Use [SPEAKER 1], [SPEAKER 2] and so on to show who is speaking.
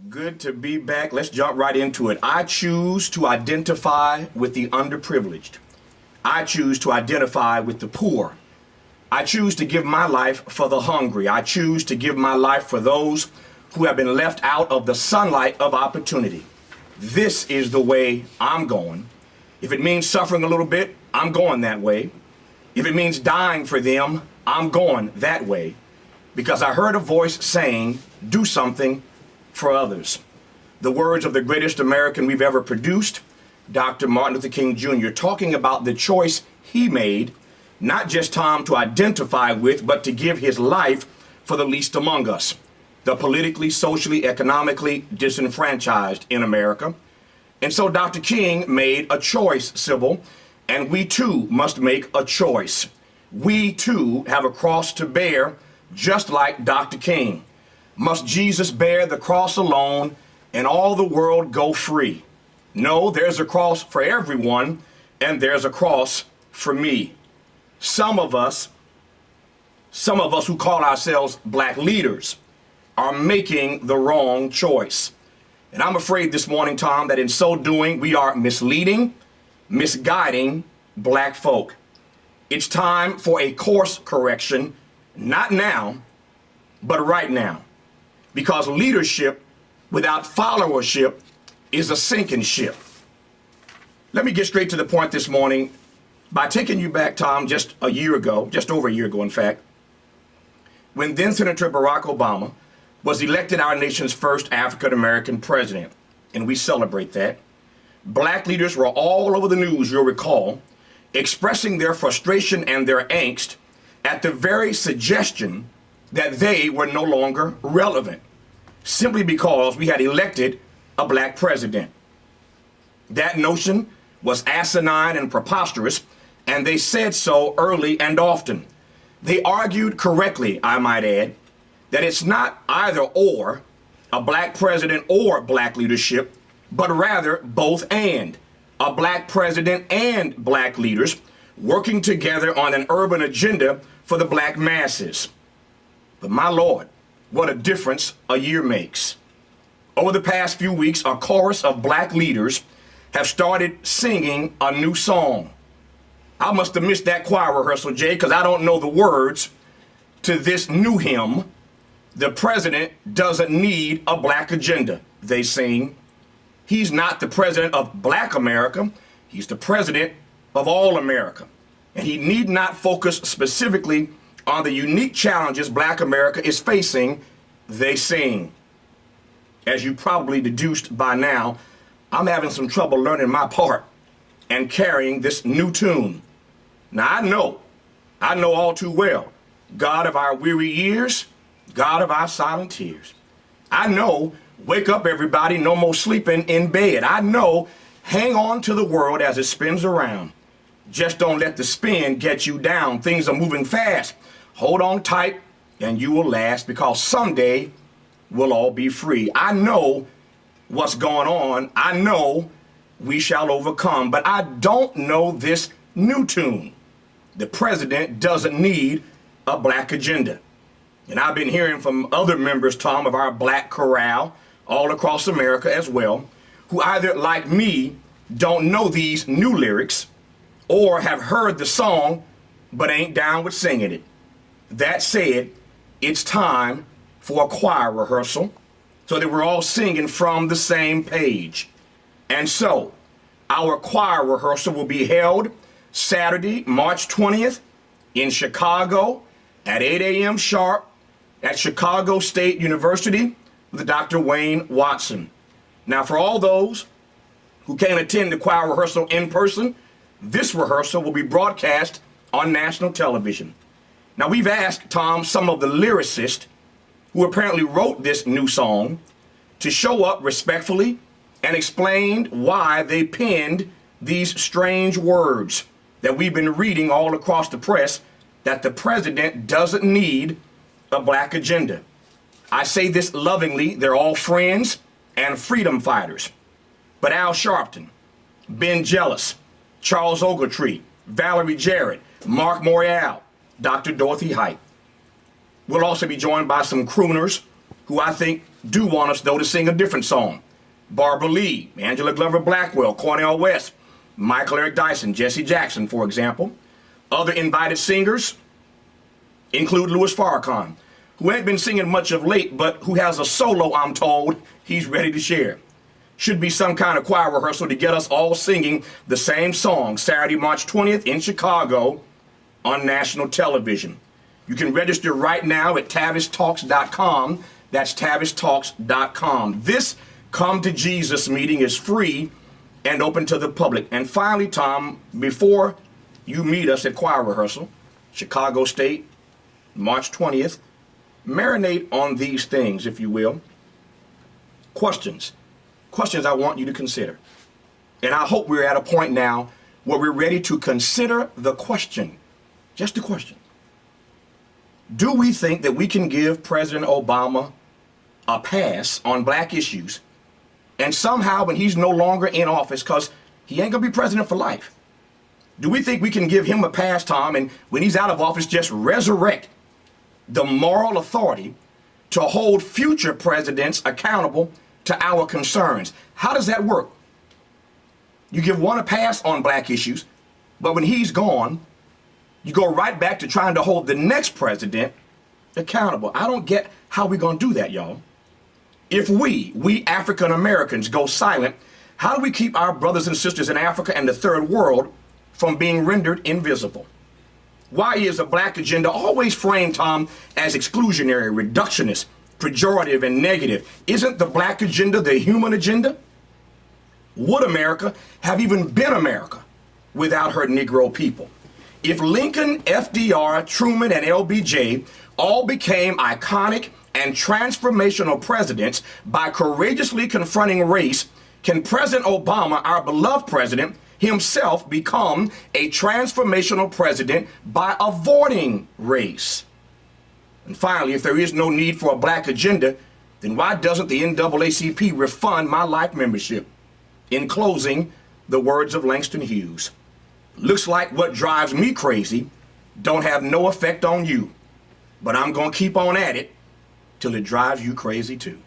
[SPEAKER 1] Good to be back. Let's jump right into it. I choose to identify with the underprivileged. I choose to identify with the poor. I choose to give my life for the hungry. I choose to give my life for those who have been left out of the sunlight of opportunity. This is the way I'm going. If it means suffering a little bit, I'm going that way. If it means dying for them, I'm going that way. Because I heard a voice saying, do something for others. The words of the greatest American we've ever produced, Dr. Martin Luther King Jr., talking about the choice he made, not just Tom to identify with, but to give his life for the least among us, the politically, socially, economically disenfranchised in America. And so Dr. King made a choice, Sybil, and we too must make a choice. We too have a cross to bear, just like Dr. King. Must Jesus bear the cross alone and all the world go free? No, there's a cross for everyone, and there's a cross for me. Some of us who call ourselves black leaders are making the wrong choice. And I'm afraid this morning, Tom, that in so doing, we are misleading, misguiding black folk. It's time for a course correction, not now, but right now. Because leadership without followership is a sinking ship. Let me get straight to the point this morning by taking you back, Tom, just over a year ago, in fact, when then Senator Barack Obama was elected our nation's first African-American president, and we celebrate that. Black leaders were all over the news, you'll recall, expressing their frustration and their angst at the very suggestion that they were no longer relevant, simply because we had elected a black president. That notion was asinine and preposterous, and they said so early and often. They argued correctly, I might add, that it's not either or, a black president or black leadership, but rather both and, a black president and black leaders working together on an urban agenda for the black masses. But my Lord, what a difference a year makes. Over the past few weeks, a chorus of black leaders have started singing a new song. I must have missed that choir rehearsal, Jay, because I don't know the words to this new hymn. The president doesn't need a black agenda, they sing. He's not the president of black America. He's the president of all America. And he need not focus specifically on the unique challenges black America is facing, they sing. As you probably deduced by now, I'm having some trouble learning my part and carrying this new tune. Now I know all too well, God of our weary years, God of our silent tears. I know, wake up everybody, no more sleeping in bed. I know, hang on to the world as it spins around. Just don't let the spin get you down. Things are moving fast. Hold on tight and you will last, because someday we'll all be free. I know what's going on. I know we shall overcome, but I don't know this new tune. The president doesn't need a black agenda. And I've been hearing from other members, Tom, of our black chorale all across America as well, who either, like me, don't know these new lyrics or have heard the song but ain't down with singing it. That said, it's time for a choir rehearsal so that we're all singing from the same page. And so, our choir rehearsal will be held Saturday, March 20th in Chicago at 8 a.m. sharp at Chicago State University with Dr. Wayne Watson. Now, for all those who can't attend the choir rehearsal in person, this rehearsal will be broadcast on national television. Now, we've asked, Tom, some of the lyricists who apparently wrote this new song to show up respectfully and explain why they penned these strange words that we've been reading all across the press, that the president doesn't need a black agenda. I say this lovingly, they're all friends and freedom fighters. But Al Sharpton, Ben Jealous, Charles Ogletree, Valerie Jarrett, Mark Morial, Dr. Dorothy Height. We'll also be joined by some crooners who I think do want us, though, to sing a different song. Barbara Lee, Angela Glover Blackwell, Cornel West, Michael Eric Dyson, Jesse Jackson, for example. Other invited singers include Louis Farrakhan, who ain't been singing much of late, but who has a solo, I'm told, he's ready to share. Should be some kind of choir rehearsal to get us all singing the same song Saturday, March 20th in Chicago on national television. You can register right now at tavistalks.com. That's tavistalks.com. This Come to Jesus meeting is free and open to the public. And finally, Tom, before you meet us at choir rehearsal, Chicago State, March 20th, marinate on these things, if you will. Questions I want you to consider. And I hope we're at a point now where we're ready to consider the question, just the question. Do we think that we can give President Obama a pass on black issues, and somehow when he's no longer in office, because he ain't going to be president for life, do we think we can give him a pass, Tom, and when he's out of office, just resurrect the moral authority to hold future presidents accountable to our concerns? How does that work? You give one a pass on black issues, but when he's gone, you go right back to trying to hold the next president accountable. I don't get how we're going to do that, y'all. If we African Americans go silent, how do we keep our brothers and sisters in Africa and the third world from being rendered invisible? Why is a black agenda always framed, Tom, as exclusionary, reductionist, pejorative, and negative? Isn't the black agenda the human agenda? Would America have even been America without her Negro people? If Lincoln, FDR, Truman, and LBJ all became iconic and transformational presidents by courageously confronting race, can President Obama, our beloved president, himself become a transformational president by avoiding race? And finally, if there is no need for a black agenda, then why doesn't the NAACP refund my life membership? In closing, the words of Langston Hughes. Looks like what drives me crazy don't have no effect on you, but I'm going to keep on at it till it drives you crazy too.